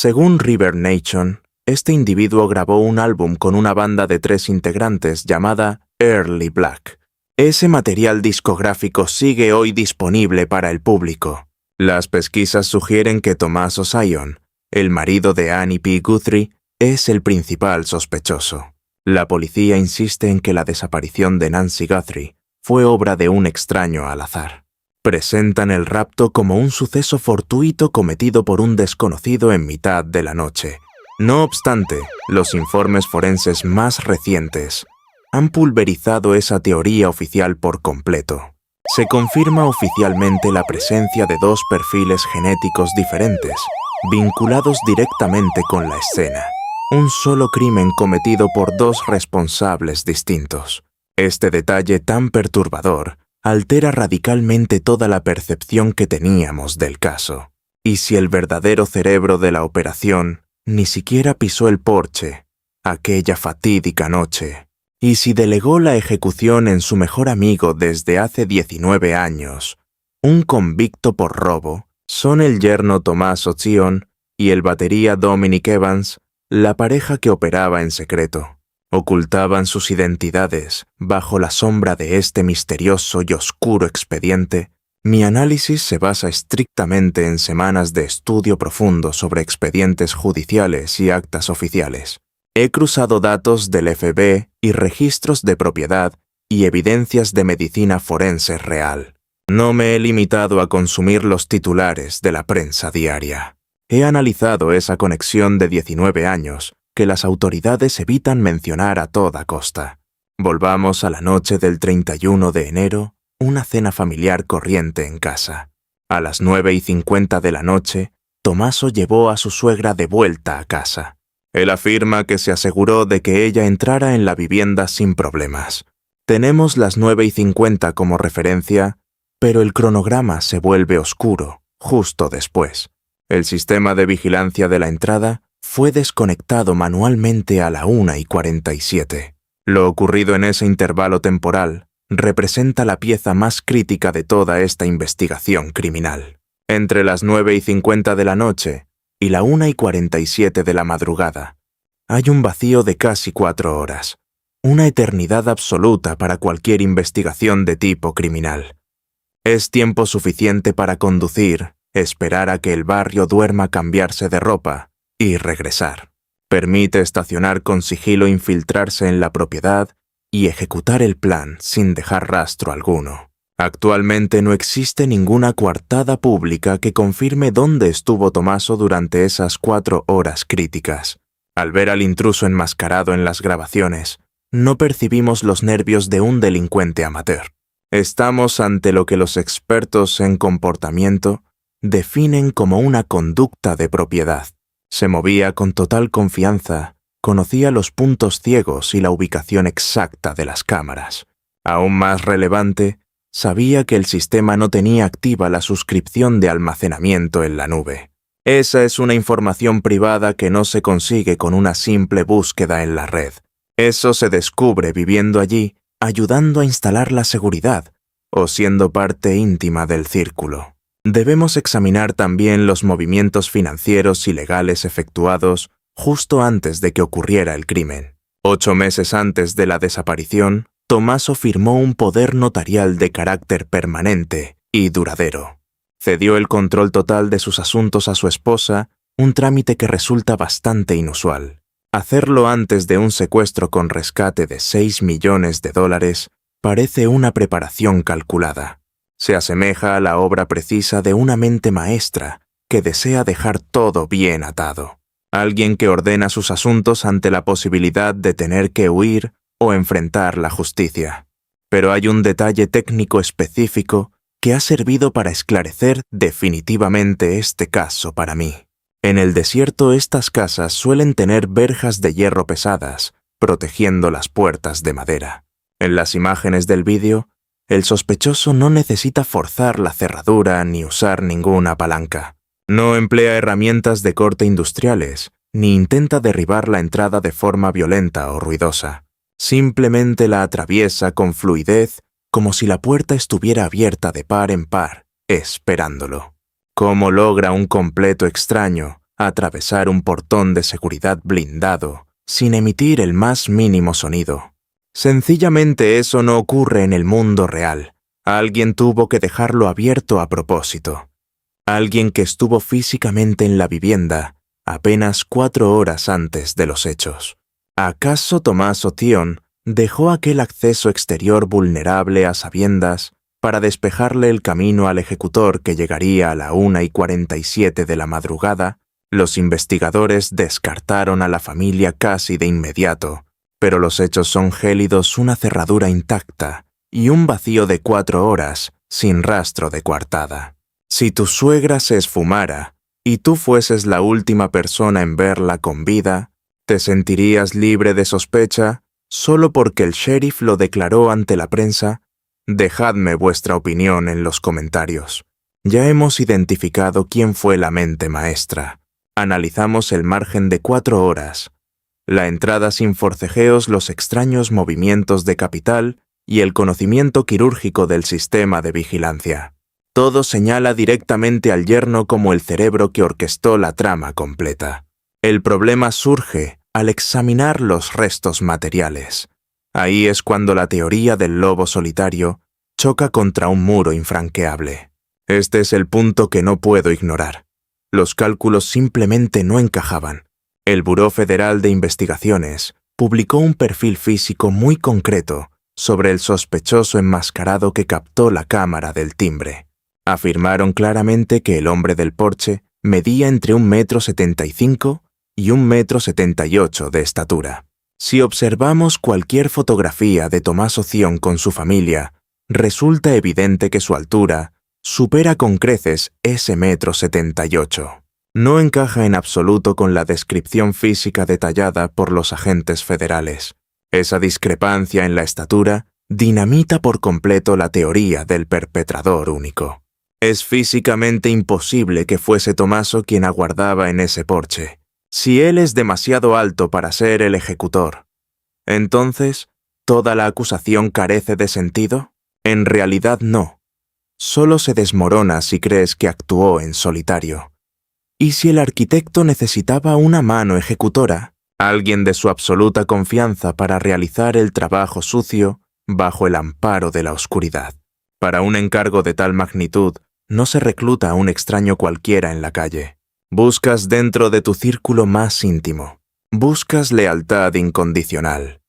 Según River Nation, este individuo grabó un álbum con una banda de 3 integrantes llamada Early Black. Ese material discográfico sigue hoy disponible para el público. Las pesquisas sugieren que Tommaso Zion, el marido de Annie P. Guthrie, es el principal sospechoso. La policía insiste en que la desaparición de Nancy Guthrie fue obra de un extraño al azar. Presentan el rapto como un suceso fortuito cometido por un desconocido en mitad de la noche. No obstante, los informes forenses más recientes han pulverizado esa teoría oficial por completo. Se confirma oficialmente la presencia de 2 perfiles genéticos diferentes, vinculados directamente con la escena. Un solo crimen cometido por 2 responsables distintos. Este detalle tan perturbador altera radicalmente toda la percepción que teníamos del caso. Y si el verdadero cerebro de la operación ni siquiera pisó el porche aquella fatídica noche, y si delegó la ejecución en su mejor amigo desde hace 19 años, un convicto por robo, son el yerno Tommaso Zion y el batería Dominic Evans, la pareja que operaba en secreto. Ocultaban sus identidades bajo la sombra de este misterioso y oscuro expediente. Mi análisis se basa estrictamente en semanas de estudio profundo sobre expedientes judiciales y actas oficiales. He cruzado datos del FBI y registros de propiedad y evidencias de medicina forense real. No me he limitado a consumir los titulares de la prensa diaria. He analizado esa conexión de 19 años que las autoridades evitan mencionar a toda costa. Volvamos a la noche del 31 de enero, una cena familiar corriente en casa. A las 9:50 de la noche, Tommaso llevó a su suegra de vuelta a casa. Él afirma que se aseguró de que ella entrara en la vivienda sin problemas. Tenemos las 9:50 como referencia, pero el cronograma se vuelve oscuro justo después. El sistema de vigilancia de la entrada fue desconectado manualmente a la 1:47. Lo ocurrido en ese intervalo temporal representa la pieza más crítica de toda esta investigación criminal. Entre las 9:50 de la noche y la 1:47 de la madrugada, hay un vacío de casi 4 horas, una eternidad absoluta para cualquier investigación de tipo criminal. Es tiempo suficiente para conducir, esperar a que el barrio duerma, cambiarse de ropa y regresar. Permite estacionar con sigilo, infiltrarse en la propiedad y ejecutar el plan sin dejar rastro alguno. Actualmente no existe ninguna coartada pública que confirme dónde estuvo Tommaso durante esas 4 horas críticas. Al ver al intruso enmascarado en las grabaciones, no percibimos los nervios de un delincuente amateur. Estamos ante lo que los expertos en comportamiento definen como una conducta de propiedad. Se movía con total confianza, conocía los puntos ciegos y la ubicación exacta de las cámaras. Aún más relevante, sabía que el sistema no tenía activa la suscripción de almacenamiento en la nube. Esa es una información privada que no se consigue con una simple búsqueda en la red. Eso se descubre viviendo allí, ayudando a instalar la seguridad o siendo parte íntima del círculo. Debemos examinar también los movimientos financieros y legales efectuados justo antes de que ocurriera el crimen. 8 meses antes de la desaparición, Tommaso firmó un poder notarial de carácter permanente y duradero. Cedió el control total de sus asuntos a su esposa, un trámite que resulta bastante inusual. Hacerlo antes de un secuestro con rescate de $6 millones parece una preparación calculada. Se asemeja a la obra precisa de una mente maestra que desea dejar todo bien atado. Alguien que ordena sus asuntos ante la posibilidad de tener que huir o enfrentar la justicia. Pero hay un detalle técnico específico que ha servido para esclarecer definitivamente este caso para mí. En el desierto estas casas suelen tener verjas de hierro pesadas, protegiendo las puertas de madera. En las imágenes del vídeo, el sospechoso no necesita forzar la cerradura ni usar ninguna palanca. No emplea herramientas de corte industriales, ni intenta derribar la entrada de forma violenta o ruidosa. Simplemente la atraviesa con fluidez, como si la puerta estuviera abierta de par en par, esperándolo. ¿Cómo logra un completo extraño atravesar un portón de seguridad blindado sin emitir el más mínimo sonido. Sencillamente eso no ocurre en el mundo real. Alguien tuvo que dejarlo abierto a propósito. Alguien que estuvo físicamente en la vivienda apenas 4 horas antes de los hechos. ¿Acaso Tommaso Tion dejó aquel acceso exterior vulnerable a sabiendas para despejarle el camino al ejecutor que llegaría a la 1:47 de la madrugada? Los investigadores descartaron a la familia casi de inmediato, pero los hechos son gélidos: una cerradura intacta y un vacío de 4 horas sin rastro de coartada. Si tu suegra se esfumara y tú fueses la última persona en verla con vida, ¿te sentirías libre de sospecha solo porque el sheriff lo declaró ante la prensa? Dejadme vuestra opinión en los comentarios. Ya hemos identificado quién fue la mente maestra. Analizamos el margen de 4 horas, la entrada sin forcejeos, los extraños movimientos de capital y el conocimiento quirúrgico del sistema de vigilancia. Todo señala directamente al yerno como el cerebro que orquestó la trama completa. El problema surge al examinar los restos materiales. Ahí es cuando la teoría del lobo solitario choca contra un muro infranqueable. Este es el punto que no puedo ignorar. Los cálculos simplemente no encajaban. El Buró Federal de Investigaciones publicó un perfil físico muy concreto sobre el sospechoso enmascarado que captó la cámara del timbre. Afirmaron claramente que el hombre del porche medía entre 1,75 m y 1,78 m de estatura. Si observamos cualquier fotografía de Tommaso Tion con su familia, resulta evidente que su altura supera con creces ese 1,78 m. No encaja en absoluto con la descripción física detallada por los agentes federales. Esa discrepancia en la estatura dinamita por completo la teoría del perpetrador único. Es físicamente imposible que fuese Tommaso quien aguardaba en ese porche. Si él es demasiado alto para ser el ejecutor, entonces, ¿toda la acusación carece de sentido? En realidad no. Solo se desmorona si crees que actuó en solitario. ¿Y si el arquitecto necesitaba una mano ejecutora, alguien de su absoluta confianza para realizar el trabajo sucio bajo el amparo de la oscuridad? Para un encargo de tal magnitud, no se recluta a un extraño cualquiera en la calle. Buscas dentro de tu círculo más íntimo. Buscas lealtad incondicional.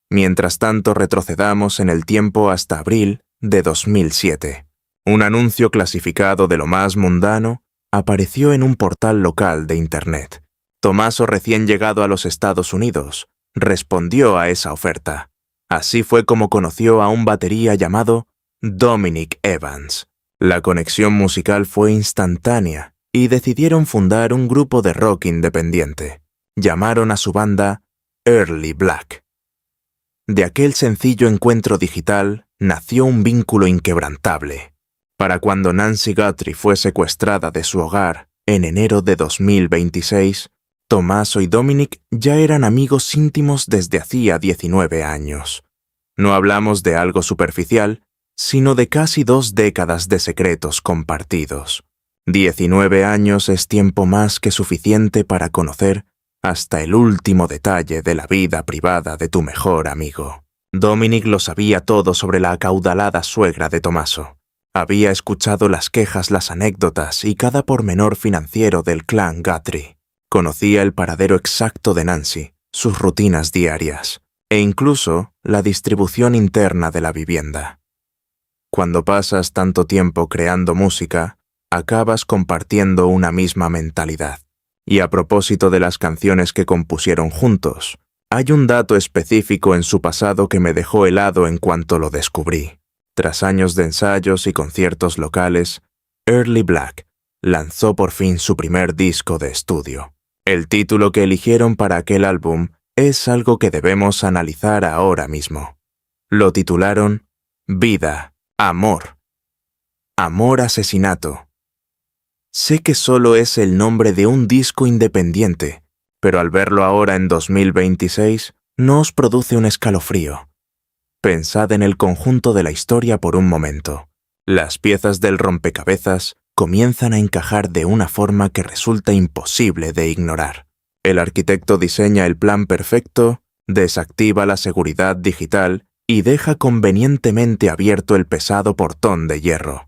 Mientras tanto, retrocedamos en el tiempo hasta abril de 2007. Un anuncio clasificado de lo más mundano apareció en un portal local de Internet. Tommaso, recién llegado a los Estados Unidos, respondió a esa oferta. Así fue como conoció a un batería llamado Dominic Evans. La conexión musical fue instantánea y decidieron fundar un grupo de rock independiente. Llamaron a su banda Early Black. De aquel sencillo encuentro digital nació un vínculo inquebrantable. Para cuando Nancy Guthrie fue secuestrada de su hogar en enero de 2026, Tommaso y Dominic ya eran amigos íntimos desde hacía 19 años. No hablamos de algo superficial, sino de casi 2 décadas de secretos compartidos. 19 años es tiempo más que suficiente para conocer hasta el último detalle de la vida privada de tu mejor amigo. Dominic lo sabía todo sobre la acaudalada suegra de Tommaso. Había escuchado las quejas, las anécdotas y cada pormenor financiero del clan Guthrie. Conocía el paradero exacto de Nancy, sus rutinas diarias, e incluso la distribución interna de la vivienda. Cuando pasas tanto tiempo creando música, acabas compartiendo una misma mentalidad. Y a propósito de las canciones que compusieron juntos, hay un dato específico en su pasado que me dejó helado en cuanto lo descubrí. Tras años de ensayos y conciertos locales, Early Black lanzó por fin su primer disco de estudio. El título que eligieron para aquel álbum es algo que debemos analizar ahora mismo. Lo titularon Vida, Amor. Amor Asesinato. Sé que solo es el nombre de un disco independiente, pero al verlo ahora en 2026 no os produce un escalofrío. Pensad en el conjunto de la historia por un momento. Las piezas del rompecabezas comienzan a encajar de una forma que resulta imposible de ignorar. El arquitecto diseña el plan perfecto, desactiva la seguridad digital y deja convenientemente abierto el pesado portón de hierro.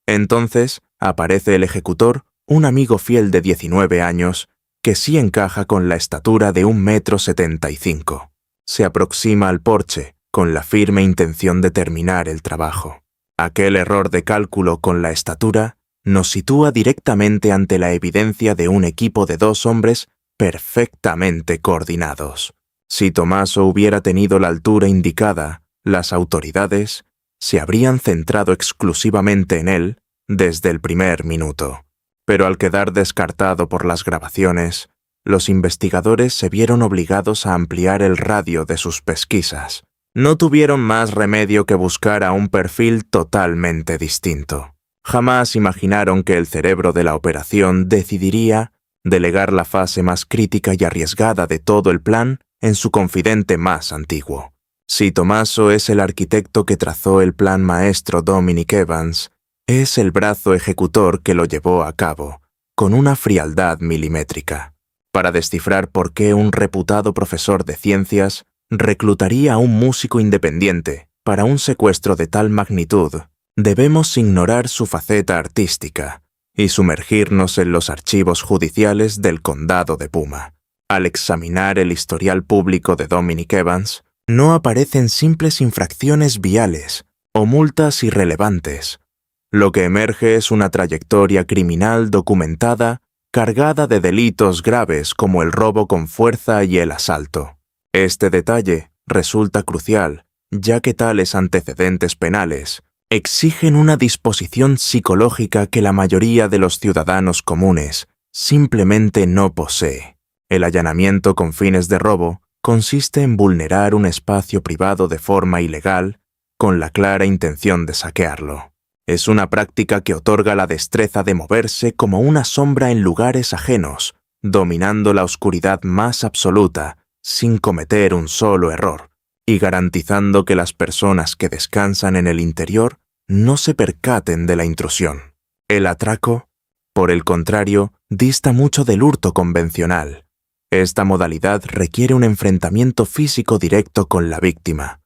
Entonces aparece el ejecutor, un amigo fiel de 19 años, que sí encaja con la estatura de 1,75 m. Se aproxima al porche, con la firme intención de terminar el trabajo. Aquel error de cálculo con la estatura nos sitúa directamente ante la evidencia de un equipo de 2 hombres perfectamente coordinados. Si Tommaso hubiera tenido la altura indicada, las autoridades se habrían centrado exclusivamente en él desde el primer minuto. Pero al quedar descartado por las grabaciones, los investigadores se vieron obligados a ampliar el radio de sus pesquisas. No tuvieron más remedio que buscar a un perfil totalmente distinto. Jamás imaginaron que el cerebro de la operación decidiría delegar la fase más crítica y arriesgada de todo el plan en su confidente más antiguo. Si Tommaso es el arquitecto que trazó el plan maestro Dominic Evans, es el brazo ejecutor que lo llevó a cabo, con una frialdad milimétrica, para descifrar por qué un reputado profesor de ciencias reclutaría a un músico independiente para un secuestro de tal magnitud. Debemos ignorar su faceta artística y sumergirnos en los archivos judiciales del condado de Puma. Al examinar el historial público de Dominic Evans, no aparecen simples infracciones viales o multas irrelevantes. Lo que emerge es una trayectoria criminal documentada cargada de delitos graves como el robo con fuerza y el asalto. Este detalle resulta crucial, ya que tales antecedentes penales exigen una disposición psicológica que la mayoría de los ciudadanos comunes simplemente no posee. El allanamiento con fines de robo consiste en vulnerar un espacio privado de forma ilegal con la clara intención de saquearlo. Es una práctica que otorga la destreza de moverse como una sombra en lugares ajenos, dominando la oscuridad más absoluta sin cometer un solo error, y garantizando que las personas que descansan en el interior no se percaten de la intrusión. El atraco, por el contrario, dista mucho del hurto convencional. Esta modalidad requiere un enfrentamiento físico directo con la víctima.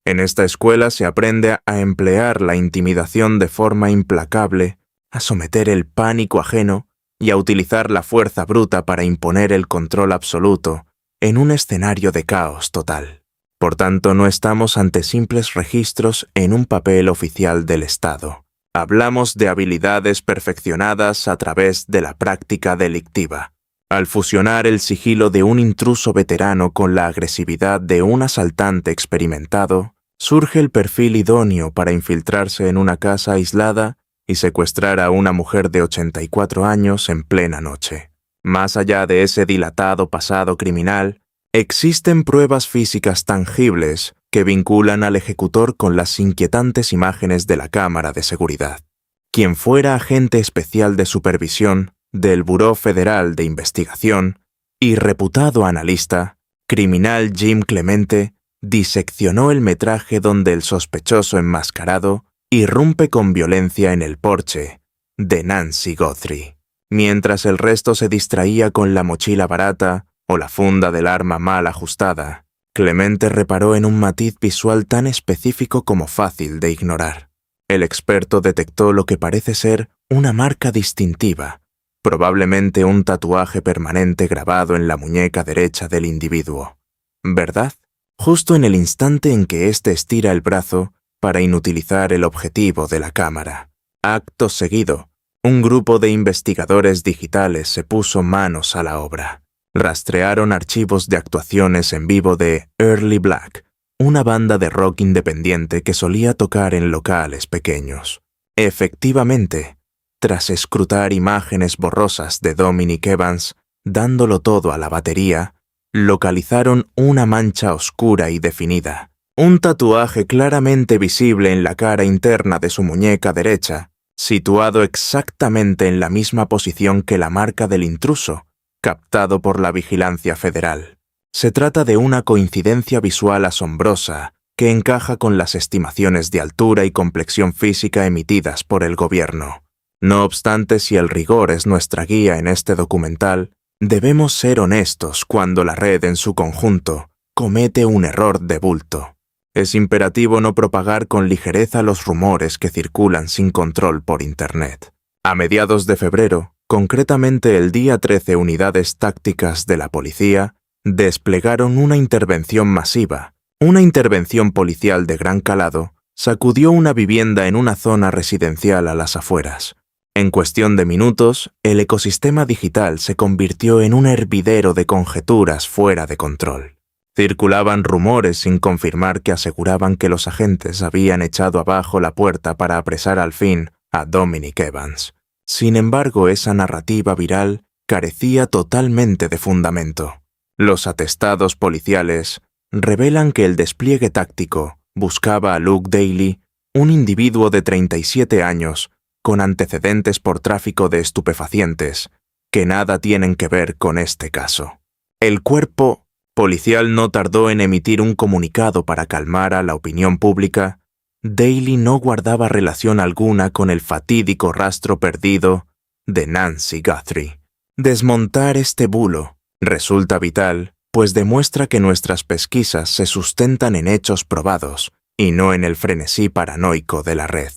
En esta escuela se aprende a emplear la intimidación de forma implacable, a someter el pánico ajeno y a utilizar la fuerza bruta para imponer el control absoluto en un escenario de caos total. Por tanto, no estamos ante simples registros en un papel oficial del Estado. Hablamos de habilidades perfeccionadas a través de la práctica delictiva. Al fusionar el sigilo de un intruso veterano con la agresividad de un asaltante experimentado, surge el perfil idóneo para infiltrarse en una casa aislada y secuestrar a una mujer de 84 años en plena noche. Más allá de ese dilatado pasado criminal, existen pruebas físicas tangibles que vinculan al ejecutor con las inquietantes imágenes de la cámara de seguridad. Quien fuera agente especial de supervisión del Buró Federal de Investigación y reputado analista, criminal Jim Clemente, diseccionó el metraje donde el sospechoso enmascarado irrumpe con violencia en el porche de Nancy Guthrie. Mientras el resto se distraía con la mochila barata o la funda del arma mal ajustada, Clemente reparó en un matiz visual tan específico como fácil de ignorar. El experto detectó lo que parece ser una marca distintiva, probablemente un tatuaje permanente grabado en la muñeca derecha del individuo. ¿Verdad? Justo en el instante en que éste estira el brazo para inutilizar el objetivo de la cámara. Acto seguido, un grupo de investigadores digitales se puso manos a la obra. Rastrearon archivos de actuaciones en vivo de Early Black, una banda de rock independiente que solía tocar en locales pequeños. Efectivamente, tras escrutar imágenes borrosas de Dominic Evans, dándolo todo a la batería, localizaron una mancha oscura y definida, un tatuaje claramente visible en la cara interna de su muñeca derecha, situado exactamente en la misma posición que la marca del intruso, captado por la vigilancia federal. Se trata de una coincidencia visual asombrosa que encaja con las estimaciones de altura y complexión física emitidas por el gobierno. No obstante, si el rigor es nuestra guía en este documental, debemos ser honestos cuando la red en su conjunto comete un error de bulto. Es imperativo no propagar con ligereza los rumores que circulan sin control por Internet. A mediados de febrero, concretamente el día 13, unidades tácticas de la policía desplegaron una intervención masiva. Una intervención policial de gran calado sacudió una vivienda en una zona residencial a las afueras. En cuestión de minutos, el ecosistema digital se convirtió en un hervidero de conjeturas fuera de control. Circulaban rumores sin confirmar que aseguraban que los agentes habían echado abajo la puerta para apresar al fin a Dominic Evans. Sin embargo, esa narrativa viral carecía totalmente de fundamento. Los atestados policiales revelan que el despliegue táctico buscaba a Luke Daly, un individuo de 37 años, con antecedentes por tráfico de estupefacientes, que nada tienen que ver con este caso. El cuerpo policial no tardó en emitir un comunicado para calmar a la opinión pública. Daly no guardaba relación alguna con el fatídico rastro perdido de Nancy Guthrie. Desmontar este bulo resulta vital, pues demuestra que nuestras pesquisas se sustentan en hechos probados y no en el frenesí paranoico de la red.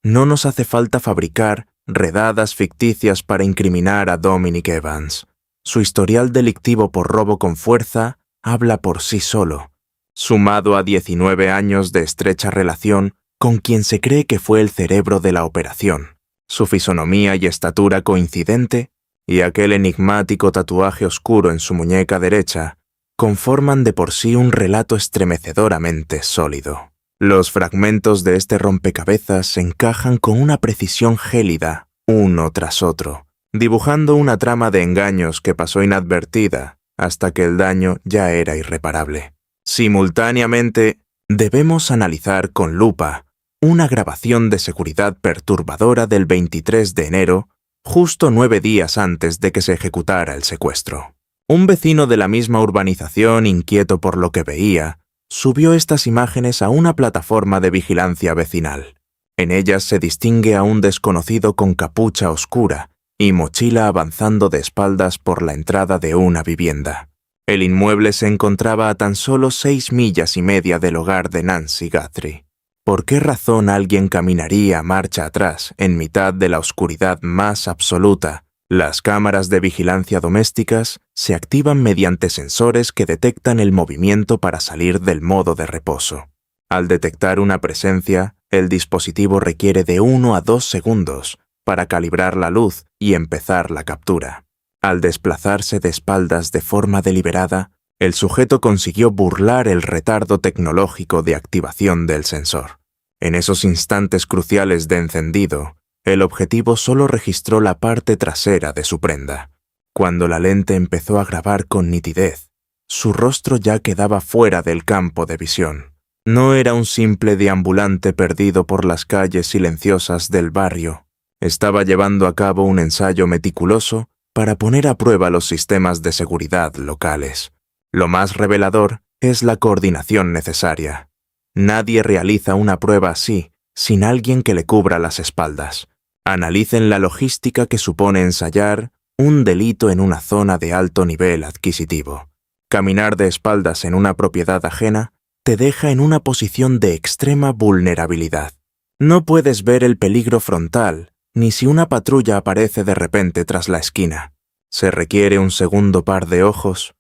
No nos hace falta fabricar redadas ficticias para incriminar a Dominic Evans. Su historial delictivo por robo con fuerza habla por sí solo, sumado a 19 años de estrecha relación con quien se cree que fue el cerebro de la operación, su fisonomía y estatura coincidente y aquel enigmático tatuaje oscuro en su muñeca derecha conforman de por sí un relato estremecedoramente sólido. Los fragmentos de este rompecabezas se encajan con una precisión gélida, uno tras otro, dibujando una trama de engaños que pasó inadvertida hasta que el daño ya era irreparable. Simultáneamente, debemos analizar con lupa una grabación de seguridad perturbadora del 23 de enero, justo 9 días antes de que se ejecutara el secuestro. Un vecino de la misma urbanización, inquieto por lo que veía, subió estas imágenes a una plataforma de vigilancia vecinal. En ellas se distingue a un desconocido con capucha oscura y mochila avanzando de espaldas por la entrada de una vivienda. El inmueble se encontraba a tan solo 6,5 millas del hogar de Nancy Guthrie. ¿Por qué razón alguien caminaría marcha atrás en mitad de la oscuridad más absoluta? Las cámaras de vigilancia domésticas se activan mediante sensores que detectan el movimiento para salir del modo de reposo. Al detectar una presencia, el dispositivo requiere de 1 a 2 segundos para calibrar la luz y empezar la captura. Al desplazarse de espaldas de forma deliberada, el sujeto consiguió burlar el retardo tecnológico de activación del sensor. En esos instantes cruciales de encendido, el objetivo solo registró la parte trasera de su prenda. Cuando la lente empezó a grabar con nitidez, su rostro ya quedaba fuera del campo de visión. No era un simple deambulante perdido por las calles silenciosas del barrio. Estaba llevando a cabo un ensayo meticuloso para poner a prueba los sistemas de seguridad locales. Lo más revelador es la coordinación necesaria. Nadie realiza una prueba así sin alguien que le cubra las espaldas. Analicen la logística que supone ensayar un delito en una zona de alto nivel adquisitivo. Caminar de espaldas en una propiedad ajena te deja en una posición de extrema vulnerabilidad. No puedes ver el peligro frontal, ni si una patrulla aparece de repente tras la esquina. Se requiere un segundo par de ojos,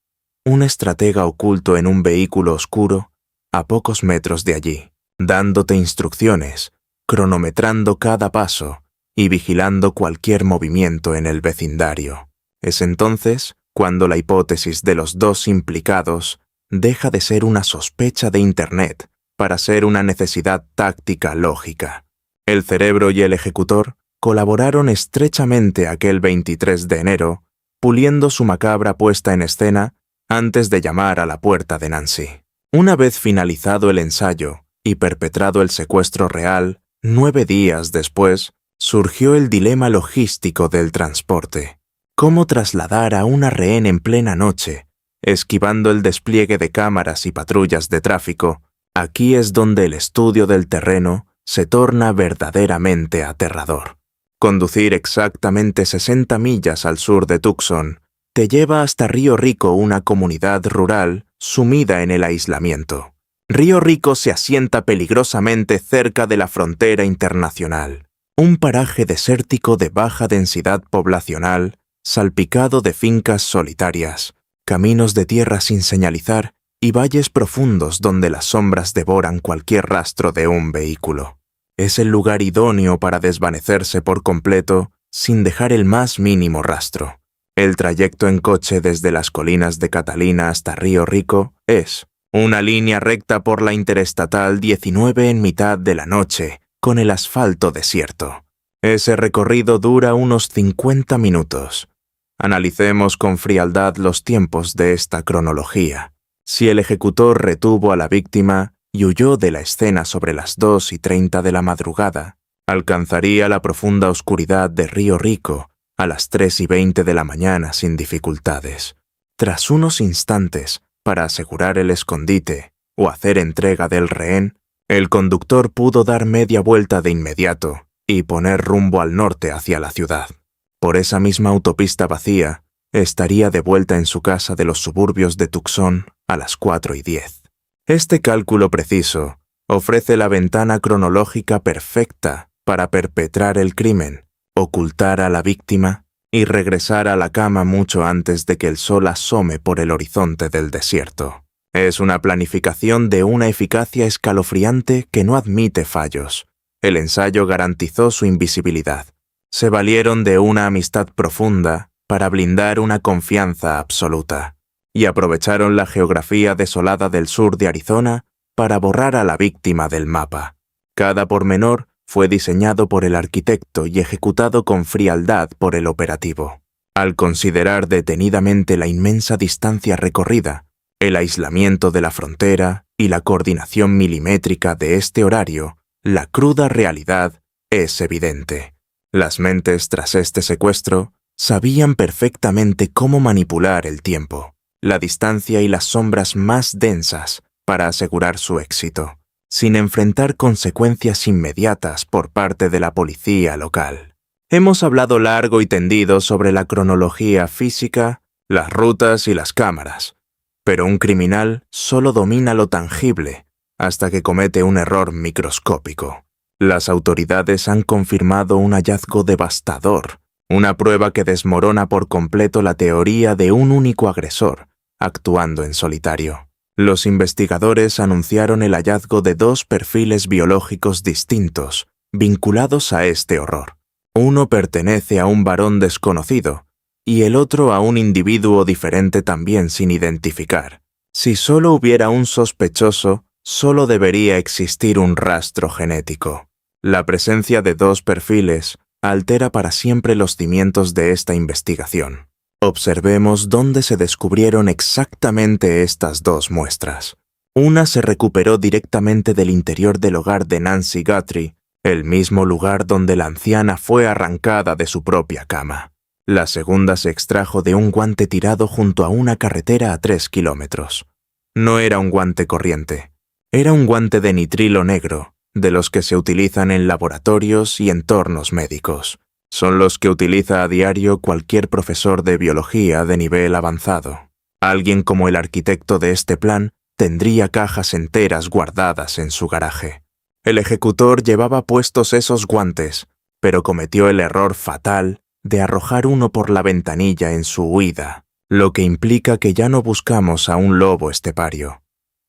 un estratega oculto en un vehículo oscuro a pocos metros de allí, dándote instrucciones, cronometrando cada paso y vigilando cualquier movimiento en el vecindario. Es entonces cuando la hipótesis de los dos implicados deja de ser una sospecha de Internet para ser una necesidad táctica lógica. El cerebro y el ejecutor colaboraron estrechamente aquel 23 de enero, puliendo su macabra puesta en escena antes de llamar a la puerta de Nancy. Una vez finalizado el ensayo y perpetrado el secuestro real, 9 días después, surgió el dilema logístico del transporte. ¿Cómo trasladar a una rehén en plena noche, esquivando el despliegue de cámaras y patrullas de tráfico? Aquí es donde el estudio del terreno se torna verdaderamente aterrador. Conducir exactamente 60 millas al sur de Tucson te lleva hasta Río Rico, una comunidad rural sumida en el aislamiento. Río Rico se asienta peligrosamente cerca de la frontera internacional, un paraje desértico de baja densidad poblacional, salpicado de fincas solitarias, caminos de tierra sin señalizar y valles profundos donde las sombras devoran cualquier rastro de un vehículo. Es el lugar idóneo para desvanecerse por completo sin dejar el más mínimo rastro. El trayecto en coche desde las colinas de Catalina hasta Río Rico es una línea recta por la Interestatal 19 en mitad de la noche, con el asfalto desierto. Ese recorrido dura unos 50 minutos. Analicemos con frialdad los tiempos de esta cronología. Si el ejecutor retuvo a la víctima y huyó de la escena sobre las 2:30 de la madrugada, alcanzaría la profunda oscuridad de Río Rico a las 3:20 de la mañana sin dificultades. Tras unos instantes, para asegurar el escondite o hacer entrega del rehén, el conductor pudo dar media vuelta de inmediato y poner rumbo al norte hacia la ciudad. Por esa misma autopista vacía, estaría de vuelta en su casa de los suburbios de Tucson a las 4:10. Este cálculo preciso ofrece la ventana cronológica perfecta para perpetrar el crimen, ocultar a la víctima y regresar a la cama mucho antes de que el sol asome por el horizonte del desierto. Es una planificación de una eficacia escalofriante que no admite fallos. El ensayo garantizó su invisibilidad. Se valieron de una amistad profunda para blindar una confianza absoluta, y aprovecharon la geografía desolada del sur de Arizona para borrar a la víctima del mapa. Cada pormenor fue diseñado por el arquitecto y ejecutado con frialdad por el operativo. Al considerar detenidamente la inmensa distancia recorrida, el aislamiento de la frontera y la coordinación milimétrica de este horario, la cruda realidad es evidente. Las mentes tras este secuestro sabían perfectamente cómo manipular el tiempo, la distancia y las sombras más densas para asegurar su éxito, sin enfrentar consecuencias inmediatas por parte de la policía local. Hemos hablado largo y tendido sobre la cronología física, las rutas y las cámaras, pero un criminal solo domina lo tangible hasta que comete un error microscópico. Las autoridades han confirmado un hallazgo devastador, una prueba que desmorona por completo la teoría de un único agresor, actuando en solitario. Los investigadores anunciaron el hallazgo de 2 perfiles biológicos distintos, vinculados a este horror. Uno pertenece a un varón desconocido, y el otro a un individuo diferente también sin identificar. Si solo hubiera un sospechoso, solo debería existir un rastro genético. La presencia de 2 perfiles altera para siempre los cimientos de esta investigación. Observemos dónde se descubrieron exactamente estas 2 muestras. Una se recuperó directamente del interior del hogar de Nancy Guthrie, el mismo lugar donde la anciana fue arrancada de su propia cama. La segunda se extrajo de un guante tirado junto a una carretera a 3 kilómetros. No era un guante corriente. Era un guante de nitrilo negro, de los que se utilizan en laboratorios y entornos médicos. Son los que utiliza a diario cualquier profesor de biología de nivel avanzado. Alguien como el arquitecto de este plan tendría cajas enteras guardadas en su garaje. El ejecutor llevaba puestos esos guantes, pero cometió el error fatal de arrojar uno por la ventanilla en su huida, lo que implica que ya no buscamos a un lobo estepario.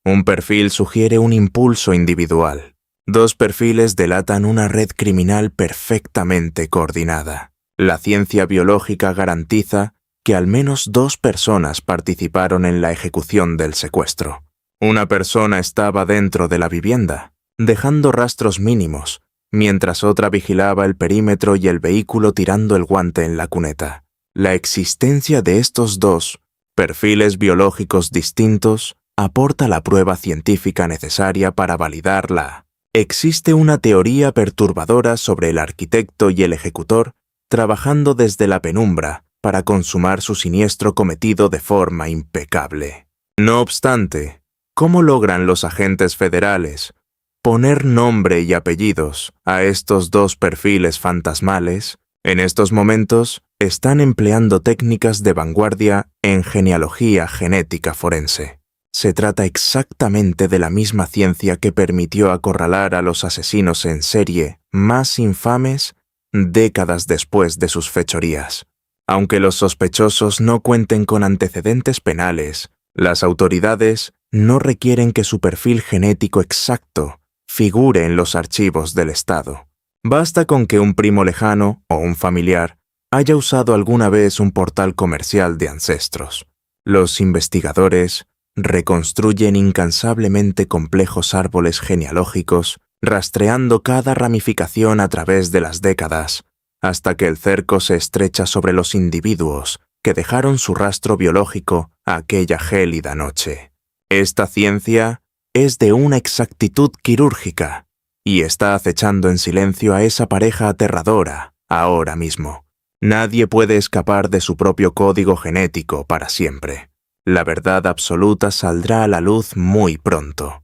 Un perfil sugiere un impulso individual. 2 perfiles delatan una red criminal perfectamente coordinada. La ciencia biológica garantiza que al menos 2 personas participaron en la ejecución del secuestro. Una persona estaba dentro de la vivienda, dejando rastros mínimos, mientras otra vigilaba el perímetro y el vehículo tirando el guante en la cuneta. La existencia de estos 2 perfiles biológicos distintos aporta la prueba científica necesaria para validarla. Existe una teoría perturbadora sobre el arquitecto y el ejecutor trabajando desde la penumbra para consumar su siniestro cometido de forma impecable. No obstante, ¿cómo logran los agentes federales poner nombre y apellidos a estos 2 perfiles fantasmales En estos momentos, están empleando técnicas de vanguardia en genealogía genética forense. Se trata exactamente de la misma ciencia que permitió acorralar a los asesinos en serie más infames décadas después de sus fechorías. Aunque los sospechosos no cuenten con antecedentes penales, las autoridades no requieren que su perfil genético exacto figure en los archivos del Estado. Basta con que un primo lejano o un familiar haya usado alguna vez un portal comercial de ancestros. Los investigadores reconstruyen incansablemente complejos árboles genealógicos, rastreando cada ramificación a través de las décadas, hasta que el cerco se estrecha sobre los individuos que dejaron su rastro biológico aquella gélida noche. Esta ciencia es de una exactitud quirúrgica y está acechando en silencio a esa pareja aterradora ahora mismo. Nadie puede escapar de su propio código genético para siempre. La verdad absoluta saldrá a la luz muy pronto.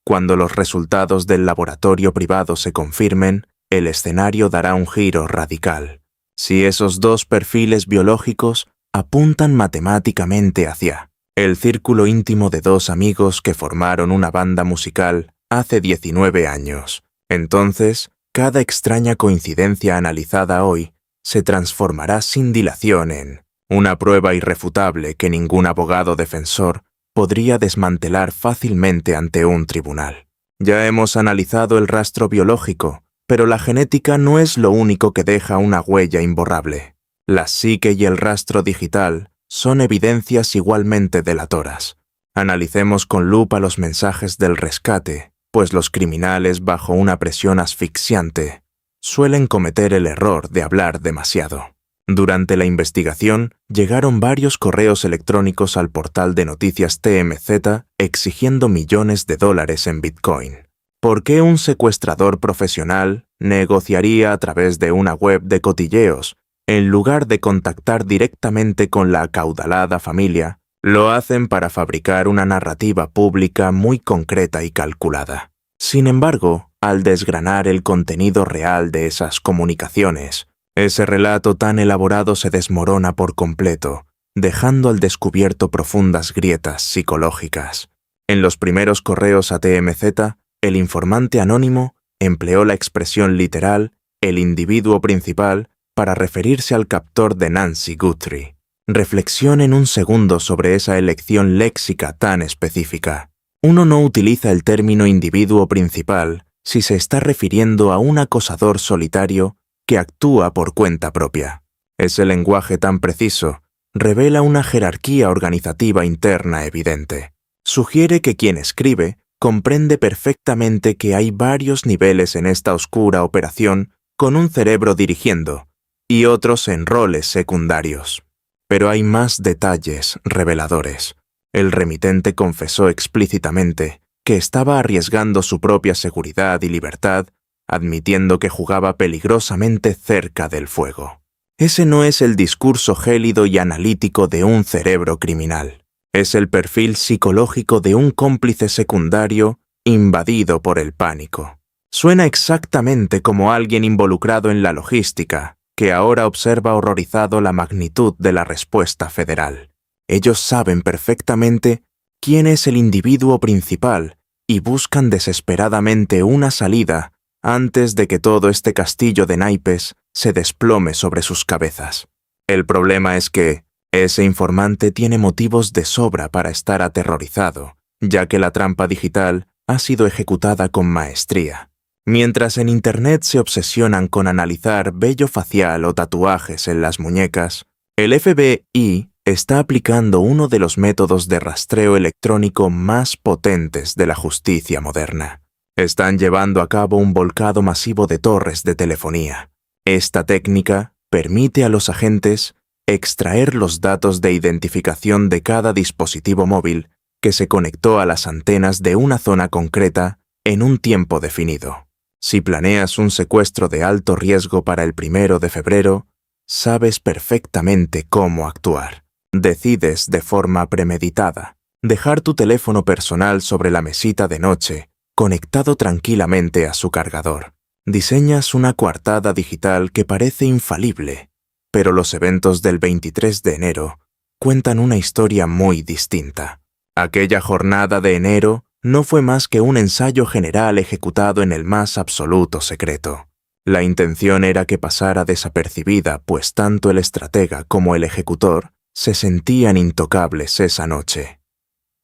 Cuando los resultados del laboratorio privado se confirmen, el escenario dará un giro radical. Si esos dos perfiles biológicos apuntan matemáticamente hacia el círculo íntimo de dos amigos que formaron una banda musical hace 19 años, entonces cada extraña coincidencia analizada hoy se transformará sin dilación en una prueba irrefutable que ningún abogado defensor podría desmantelar fácilmente ante un tribunal. Ya hemos analizado el rastro biológico, pero la genética no es lo único que deja una huella imborrable. La psique y el rastro digital son evidencias igualmente delatoras. Analicemos con lupa los mensajes del rescate, pues los criminales bajo una presión asfixiante suelen cometer el error de hablar demasiado. Durante la investigación, llegaron varios correos electrónicos al portal de noticias TMZ exigiendo millones de dólares en Bitcoin. ¿Por qué un secuestrador profesional negociaría a través de una web de cotilleos en lugar de contactar directamente con la acaudalada familia? Lo hacen para fabricar una narrativa pública muy concreta y calculada. Sin embargo, al desgranar el contenido real de esas comunicaciones, ese relato tan elaborado se desmorona por completo, dejando al descubierto profundas grietas psicológicas. En los primeros correos a TMZ, el informante anónimo empleó la expresión literal «el individuo principal» para referirse al captor de Nancy Guthrie. Reflexionen un segundo sobre esa elección léxica tan específica. Uno no utiliza el término individuo principal si se está refiriendo a un acosador solitario que actúa por cuenta propia. Ese lenguaje tan preciso revela una jerarquía organizativa interna evidente. Sugiere que quien escribe comprende perfectamente que hay varios niveles en esta oscura operación con un cerebro dirigiendo y otros en roles secundarios. Pero hay más detalles reveladores. El remitente confesó explícitamente que estaba arriesgando su propia seguridad y libertad, admitiendo que jugaba peligrosamente cerca del fuego. Ese no es el discurso gélido y analítico de un cerebro criminal. Es el perfil psicológico de un cómplice secundario invadido por el pánico. Suena exactamente como alguien involucrado en la logística, que ahora observa horrorizado la magnitud de la respuesta federal. Ellos saben perfectamente quién es el individuo principal y buscan desesperadamente una salida antes de que todo este castillo de naipes se desplome sobre sus cabezas. El problema es que ese informante tiene motivos de sobra para estar aterrorizado, ya que la trampa digital ha sido ejecutada con maestría. Mientras en Internet se obsesionan con analizar vello facial o tatuajes en las muñecas, el FBI está aplicando uno de los métodos de rastreo electrónico más potentes de la justicia moderna. Están llevando a cabo un volcado masivo de torres de telefonía. Esta técnica permite a los agentes extraer los datos de identificación de cada dispositivo móvil que se conectó a las antenas de una zona concreta en un tiempo definido. Si planeas un secuestro de alto riesgo para el 1 de febrero, sabes perfectamente cómo actuar. Decides de forma premeditada dejar tu teléfono personal sobre la mesita de noche, conectado tranquilamente a su cargador. Diseñas una coartada digital que parece infalible, pero los eventos del 23 de enero cuentan una historia muy distinta. Aquella jornada de enero no fue más que un ensayo general ejecutado en el más absoluto secreto. La intención era que pasara desapercibida, pues tanto el estratega como el ejecutor se sentían intocables esa noche.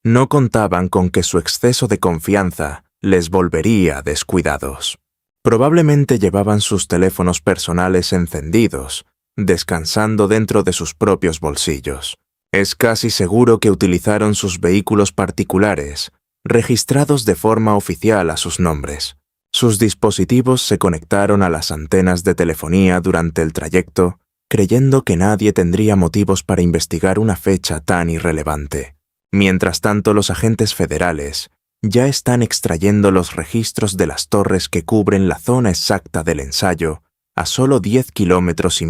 No contaban con que su exceso de confianza les volvería descuidados. Probablemente llevaban sus teléfonos personales encendidos, descansando dentro de sus propios bolsillos. Es casi seguro que utilizaron sus vehículos particulares, registrados de forma oficial a sus nombres. Sus dispositivos se conectaron a las antenas de telefonía durante el trayecto, creyendo que nadie tendría motivos para investigar una fecha tan irrelevante. Mientras tanto, los agentes federales ya están extrayendo los registros de las torres que cubren la zona exacta del ensayo, a solo 10,5 kilómetros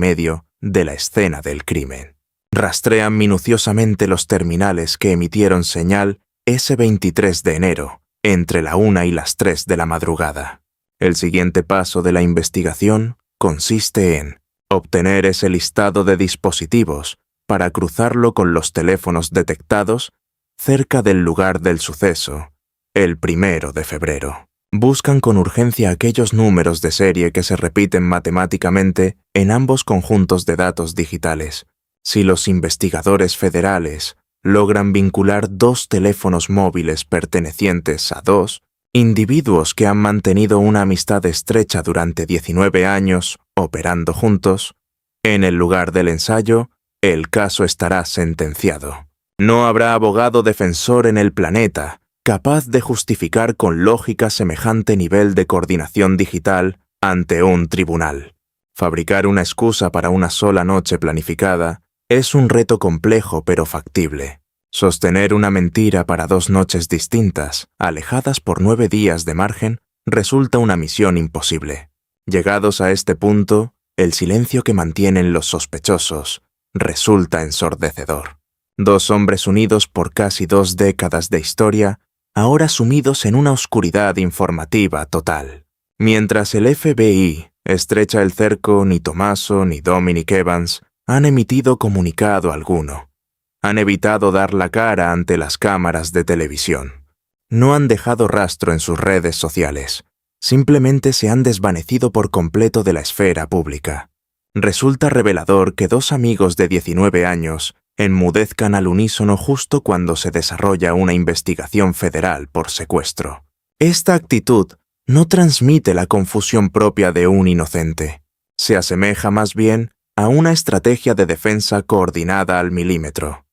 de la escena del crimen. Rastrean minuciosamente los terminales que emitieron señal ese 23 de enero, entre la 1 y las 3 de la madrugada. El siguiente paso de la investigación consiste en obtener ese listado de dispositivos para cruzarlo con los teléfonos detectados cerca del lugar del suceso, el 1 de febrero. Buscan con urgencia aquellos números de serie que se repiten matemáticamente en ambos conjuntos de datos digitales. Si los investigadores federales logran vincular 2 teléfonos móviles pertenecientes a 2 individuos que han mantenido una amistad estrecha durante 19 años operando juntos, en el lugar del ensayo, el caso estará sentenciado. No habrá abogado defensor en el planeta capaz de justificar con lógica semejante nivel de coordinación digital ante un tribunal. Fabricar una excusa para una sola noche planificada es un reto complejo pero factible. Sostener una mentira para 2 noches distintas, alejadas por 9 días de margen, resulta una misión imposible. Llegados a este punto, el silencio que mantienen los sospechosos resulta ensordecedor. 2 hombres unidos por casi 2 décadas de historia, ahora sumidos en una oscuridad informativa total. Mientras el FBI estrecha el cerco, ni Tommaso ni Dominic Evans han emitido comunicado alguno. Han evitado dar la cara ante las cámaras de televisión. No han dejado rastro en sus redes sociales. Simplemente se han desvanecido por completo de la esfera pública. Resulta revelador que 2 amigos de 19 años enmudezcan al unísono justo cuando se desarrolla una investigación federal por secuestro. Esta actitud no transmite la confusión propia de un inocente. Se asemeja más bien a una estrategia de defensa coordinada al milímetro.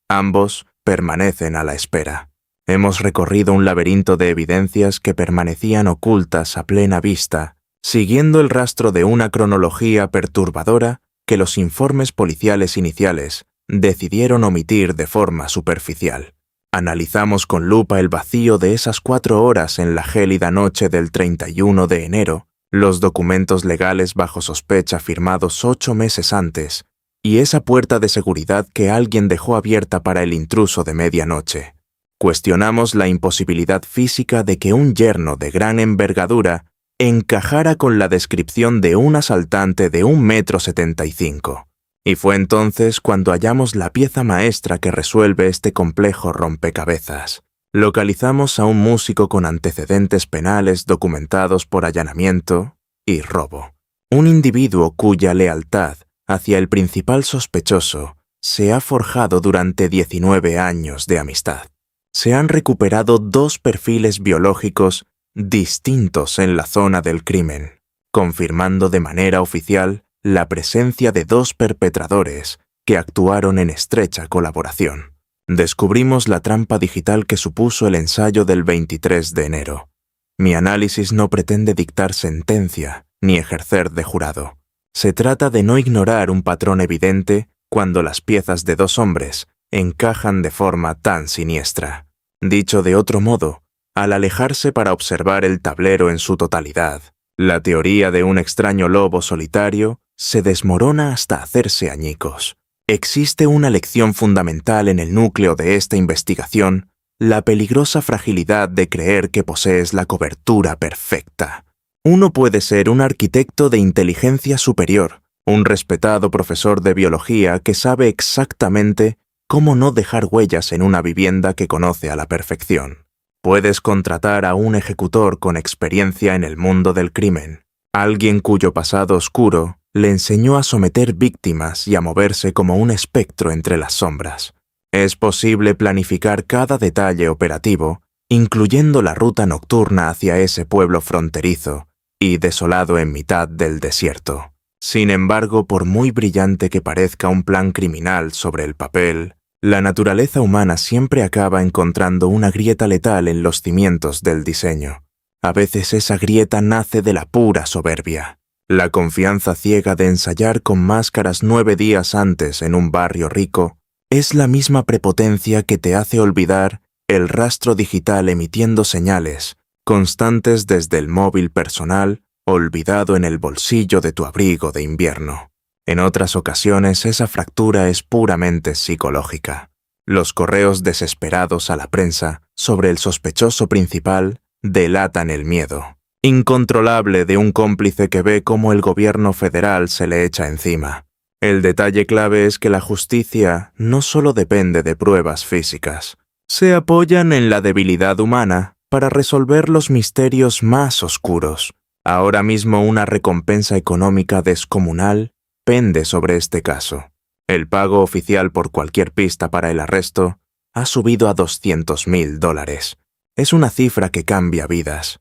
Ambos permanecen a la espera. Hemos recorrido un laberinto de evidencias que permanecían ocultas a plena vista, siguiendo el rastro de una cronología perturbadora que los informes policiales iniciales decidieron omitir de forma superficial. Analizamos con lupa el vacío de esas 4 horas en la gélida noche del 31 de enero, los documentos legales bajo sospecha firmados 8 meses antes, y esa puerta de seguridad que alguien dejó abierta para el intruso de medianoche. Cuestionamos la imposibilidad física de que un yerno de gran envergadura encajara con la descripción de un asaltante de 1,75 m. Y fue entonces cuando hallamos la pieza maestra que resuelve este complejo rompecabezas. Localizamos a un músico con antecedentes penales documentados por allanamiento y robo. Un individuo cuya lealtad hacia el principal sospechoso se ha forjado durante 19 años de amistad. Se han recuperado 2 perfiles biológicos distintos en la zona del crimen, confirmando de manera oficial la presencia de 2 perpetradores que actuaron en estrecha colaboración. Descubrimos la trampa digital que supuso el ensayo del 23 de enero. Mi análisis no pretende dictar sentencia ni ejercer de jurado. Se trata de no ignorar un patrón evidente cuando las piezas de 2 hombres encajan de forma tan siniestra. Dicho de otro modo, al alejarse para observar el tablero en su totalidad, la teoría de un extraño lobo solitario se desmorona hasta hacerse añicos. Existe una lección fundamental en el núcleo de esta investigación, la peligrosa fragilidad de creer que posees la cobertura perfecta. Uno puede ser un arquitecto de inteligencia superior, un respetado profesor de biología que sabe exactamente cómo no dejar huellas en una vivienda que conoce a la perfección. Puedes contratar a un ejecutor con experiencia en el mundo del crimen, alguien cuyo pasado oscuro le enseñó a someter víctimas y a moverse como un espectro entre las sombras. Es posible planificar cada detalle operativo, incluyendo la ruta nocturna hacia ese pueblo fronterizo y desolado en mitad del desierto. Sin embargo, por muy brillante que parezca un plan criminal sobre el papel, la naturaleza humana siempre acaba encontrando una grieta letal en los cimientos del diseño. A veces esa grieta nace de la pura soberbia. La confianza ciega de ensayar con máscaras 9 días antes en un barrio rico es la misma prepotencia que te hace olvidar el rastro digital emitiendo señales constantes desde el móvil personal olvidado en el bolsillo de tu abrigo de invierno. En otras ocasiones esa fractura es puramente psicológica. Los correos desesperados a la prensa sobre el sospechoso principal delatan el miedo incontrolable de un cómplice que ve cómo el gobierno federal se le echa encima. El detalle clave es que la justicia no solo depende de pruebas físicas. Se apoyan en la debilidad humana para resolver los misterios más oscuros. Ahora mismo una recompensa económica descomunal pende sobre este caso. El pago oficial por cualquier pista para el arresto ha subido a $200,000. Es una cifra que cambia vidas.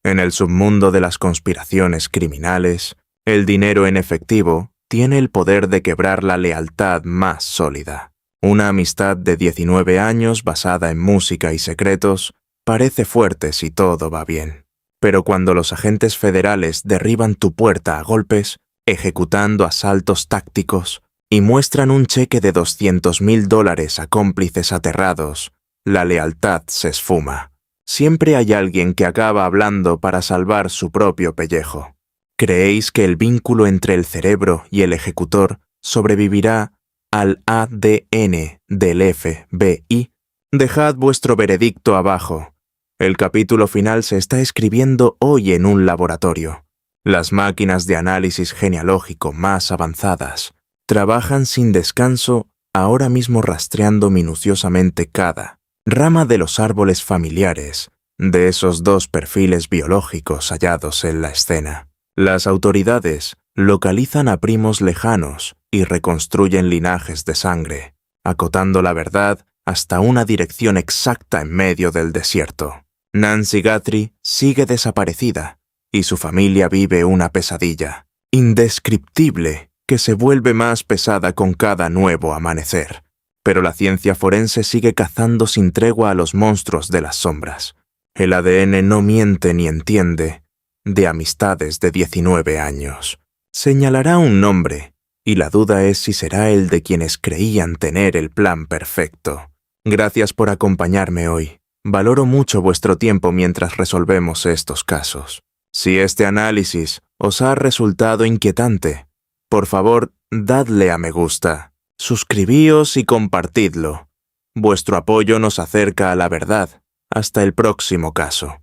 En el submundo de las conspiraciones criminales, el dinero en efectivo tiene el poder de quebrar la lealtad más sólida. Una amistad de 19 años basada en música y secretos parece fuerte si todo va bien. Pero cuando los agentes federales derriban tu puerta a golpes, ejecutando asaltos tácticos, y muestran un cheque de $200,000 a cómplices aterrados, la lealtad se esfuma. Siempre hay alguien que acaba hablando para salvar su propio pellejo. ¿Creéis que el vínculo entre el cerebro y el ejecutor sobrevivirá al ADN del FBI? Dejad vuestro veredicto abajo. El capítulo final se está escribiendo hoy en un laboratorio. Las máquinas de análisis genealógico más avanzadas trabajan sin descanso, ahora mismo rastreando minuciosamente cada rama de los árboles familiares de esos dos perfiles biológicos hallados en la escena. Las autoridades localizan a primos lejanos y reconstruyen linajes de sangre, acotando la verdad hasta una dirección exacta en medio del desierto. Nancy Guthrie sigue desaparecida y su familia vive una pesadilla indescriptible que se vuelve más pesada con cada nuevo amanecer. Pero la ciencia forense sigue cazando sin tregua a los monstruos de las sombras. El ADN no miente ni entiende de amistades de 19 años. Señalará un nombre, y la duda es si será el de quienes creían tener el plan perfecto. Gracias por acompañarme hoy. Valoro mucho vuestro tiempo mientras resolvemos estos casos. Si este análisis os ha resultado inquietante, por favor, dadle a me gusta. Suscribíos y compartidlo. Vuestro apoyo nos acerca a la verdad. Hasta el próximo caso.